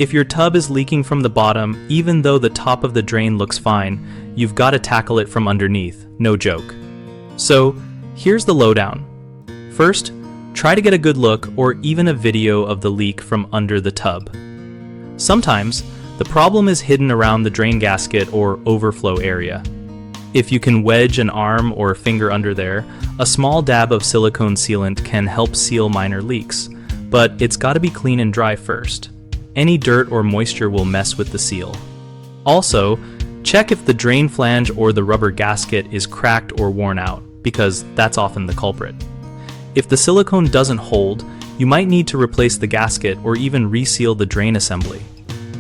If your tub is leaking from the bottom, even though the top of the drain looks fine, you've got to tackle it from underneath, no joke. So, here's the lowdown. First, try to get a good look or even a video of the leak from under the tub. Sometimes, the problem is hidden around the drain gasket or overflow area. If you can wedge an arm or finger under there, a small dab of silicone sealant can help seal minor leaks, but it's got to be clean and dry first. Any dirt or moisture will mess with the seal. Also, check if the drain flange or the rubber gasket is cracked or worn out, because that's often the culprit. If the silicone doesn't hold, you might need to replace the gasket or even reseal the drain assembly.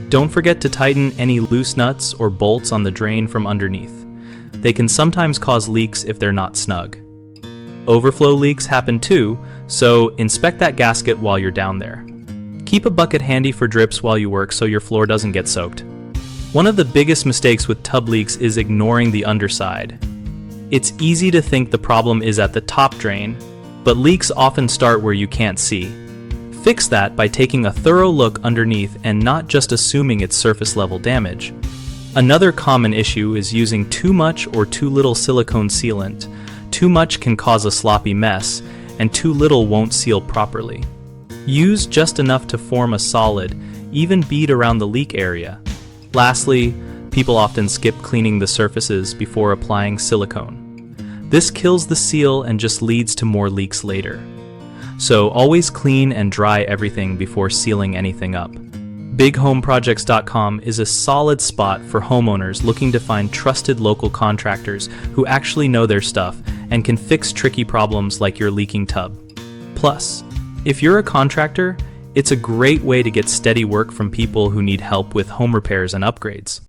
Don't forget to tighten any loose nuts or bolts on the drain from underneath. They can sometimes cause leaks if they're not snug. Overflow leaks happen too, so inspect that gasket while you're down there. Keep a bucket handy for drips while you work so your floor doesn't get soaked. One of the biggest mistakes with tub leaks is ignoring the underside. It's easy to think the problem is at the top drain, but leaks often start where you can't see. Fix that by taking a thorough look underneath and not just assuming it's surface level damage. Another common issue is using too much or too little silicone sealant. Too much can cause a sloppy mess, and too little won't seal properly. Use just enough to form a solid, even bead around the leak area. Lastly, people often skip cleaning the surfaces before applying silicone. This kills the seal and just leads to more leaks later. So always clean and dry everything before sealing anything up. BigHomeProjects.com is a solid spot for homeowners looking to find trusted local contractors who actually know their stuff and can fix tricky problems like your leaking tub. Plus, if you're a contractor, it's a great way to get steady work from people who need help with home repairs and upgrades.